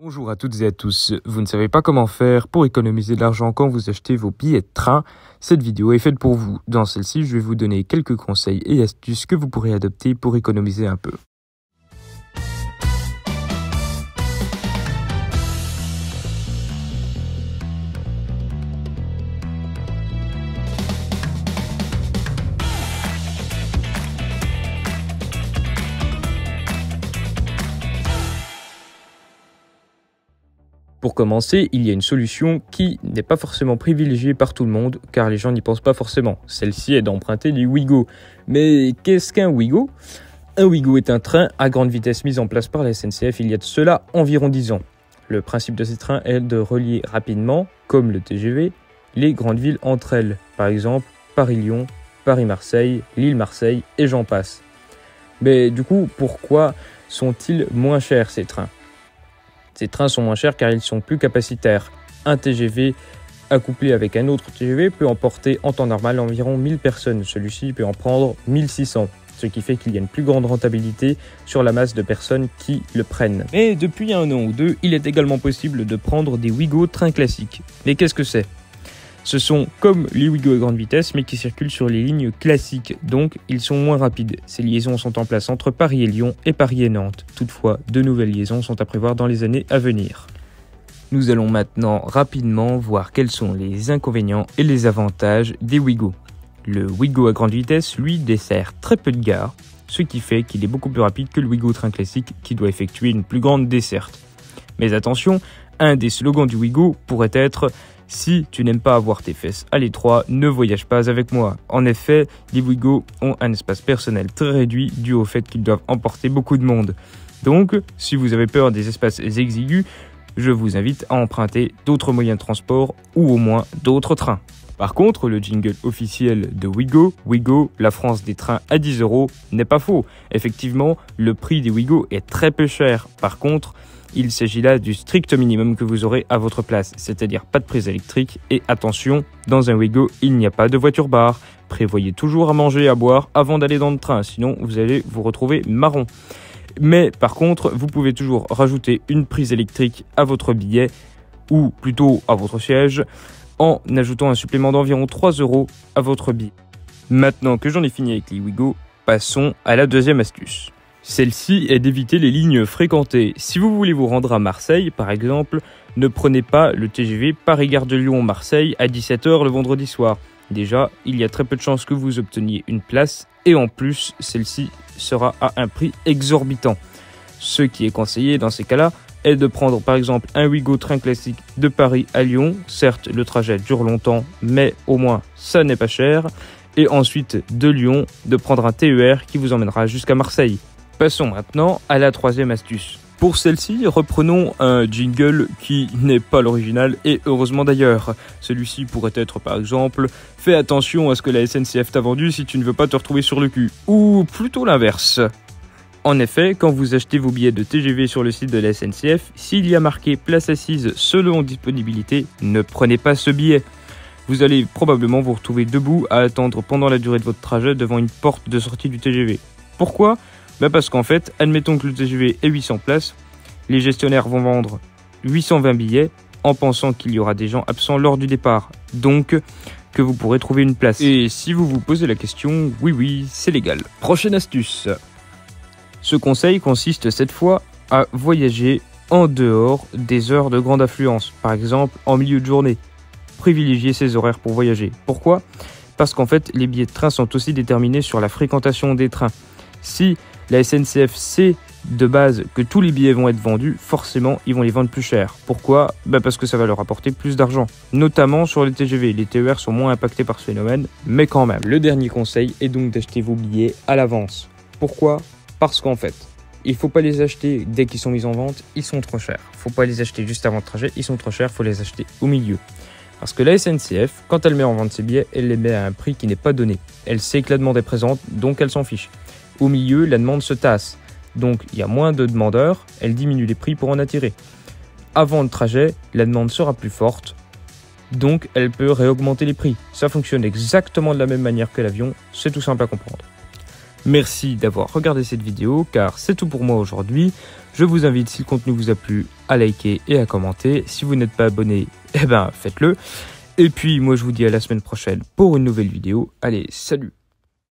Bonjour à toutes et à tous, vous ne savez pas comment faire pour économiser de l'argent quand vous achetez vos billets de train? Cette vidéo est faite pour vous. Dans celle-ci, je vais vous donner quelques conseils et astuces que vous pourrez adopter pour économiser un peu. Pour commencer, il y a une solution qui n'est pas forcément privilégiée par tout le monde, car les gens n'y pensent pas forcément. Celle-ci est d'emprunter les Ouigo. Mais qu'est-ce qu'un Ouigo? Un Ouigo est un train à grande vitesse mis en place par la SNCF il y a de cela environ 10 ans. Le principe de ces trains est de relier rapidement, comme le TGV, les grandes villes entre elles. Par exemple, Paris-Lyon, Paris-Marseille, Lille-Marseille et j'en passe. Mais du coup, pourquoi sont-ils moins chers ces trains? Ces trains sont moins chers car ils sont plus capacitaires. Un TGV accouplé avec un autre TGV peut emporter en temps normal environ 1000 personnes. Celui-ci peut en prendre 1600, ce qui fait qu'il y a une plus grande rentabilité sur la masse de personnes qui le prennent. Mais depuis un an ou deux, il est également possible de prendre des Ouigo trains classiques. Mais qu'est-ce que c'est? Ce sont comme les Ouigo à grande vitesse, mais qui circulent sur les lignes classiques, donc ils sont moins rapides. Ces liaisons sont en place entre Paris et Lyon et Paris et Nantes. Toutefois, de nouvelles liaisons sont à prévoir dans les années à venir. Nous allons maintenant rapidement voir quels sont les inconvénients et les avantages des Ouigo. Le Ouigo à grande vitesse, lui, dessert très peu de gares, ce qui fait qu'il est beaucoup plus rapide que le Ouigo train classique qui doit effectuer une plus grande desserte. Mais attention, un des slogans du Ouigo pourrait être « Si tu n'aimes pas avoir tes fesses à l'étroit, ne voyage pas avec moi ». En effet, les Ouigo ont un espace personnel très réduit dû au fait qu'ils doivent emporter beaucoup de monde. Donc, si vous avez peur des espaces exigus, je vous invite à emprunter d'autres moyens de transport ou au moins d'autres trains. Par contre, le jingle officiel de Ouigo, Ouigo, la France des trains à 10 €, n'est pas faux. Effectivement, le prix des Ouigo est très peu cher. Par contre, il s'agit là du strict minimum que vous aurez à votre place, c'est-à-dire pas de prise électrique et attention, dans un Ouigo, il n'y a pas de voiture-bar. Prévoyez toujours à manger et à boire avant d'aller dans le train, sinon vous allez vous retrouver marron. Mais par contre, vous pouvez toujours rajouter une prise électrique à votre billet, ou plutôt à votre siège, en ajoutant un supplément d'environ 3 € à votre billet. Maintenant que j'en ai fini avec les Ouigo, passons à la deuxième astuce. Celle-ci est d'éviter les lignes fréquentées. Si vous voulez vous rendre à Marseille, par exemple, ne prenez pas le TGV Paris-Gare de Lyon-Marseille à 17 h le vendredi soir. Déjà, il y a très peu de chances que vous obteniez une place et en plus, celle-ci sera à un prix exorbitant. Ce qui est conseillé dans ces cas-là est de prendre par exemple un Ouigo train classique de Paris à Lyon. Certes, le trajet dure longtemps, mais au moins ça n'est pas cher. Et ensuite, de Lyon, de prendre un TER qui vous emmènera jusqu'à Marseille. Passons maintenant à la troisième astuce. Pour celle-ci, reprenons un jingle qui n'est pas l'original et heureusement d'ailleurs. Celui-ci pourrait être par exemple « Fais attention à ce que la SNCF t'a vendu si tu ne veux pas te retrouver sur le cul » ou plutôt l'inverse. En effet, quand vous achetez vos billets de TGV sur le site de la SNCF, s'il y a marqué « Place assise selon disponibilité », ne prenez pas ce billet. Vous allez probablement vous retrouver debout à attendre pendant la durée de votre trajet devant une porte de sortie du TGV. Pourquoi ? Parce qu'en fait, admettons que le TGV ait 800 places, les gestionnaires vont vendre 820 billets en pensant qu'il y aura des gens absents lors du départ, donc que vous pourrez trouver une place. Et si vous vous posez la question, oui, c'est légal. Prochaine astuce. Ce conseil consiste cette fois à voyager en dehors des heures de grande affluence, par exemple en milieu de journée. Privilégiez ces horaires pour voyager. Pourquoi ? Parce qu'en fait, les billets de train sont aussi déterminés sur la fréquentation des trains. Si la SNCF sait de base que tous les billets vont être vendus, forcément ils vont les vendre plus cher. Pourquoi ? Parce que ça va leur apporter plus d'argent, notamment sur les TGV. Les TER sont moins impactés par ce phénomène, mais quand même. Le dernier conseil est donc d'acheter vos billets à l'avance. Pourquoi ? Parce qu'en fait, il ne faut pas les acheter dès qu'ils sont mis en vente, ils sont trop chers. Il ne faut pas les acheter juste avant le trajet, ils sont trop chers, il faut les acheter au milieu. Parce que la SNCF, quand elle met en vente ses billets, elle les met à un prix qui n'est pas donné. Elle sait que la demande est présente, donc elle s'en fiche. Au milieu, la demande se tasse. Donc, il y a moins de demandeurs, elle diminue les prix pour en attirer. Avant le trajet, la demande sera plus forte, donc elle peut réaugmenter les prix. Ça fonctionne exactement de la même manière que l'avion, c'est tout simple à comprendre. Merci d'avoir regardé cette vidéo, car c'est tout pour moi aujourd'hui. Je vous invite, si le contenu vous a plu, à liker et à commenter. Si vous n'êtes pas abonné, faites-le. Et puis moi je vous dis à la semaine prochaine pour une nouvelle vidéo. Allez, salut!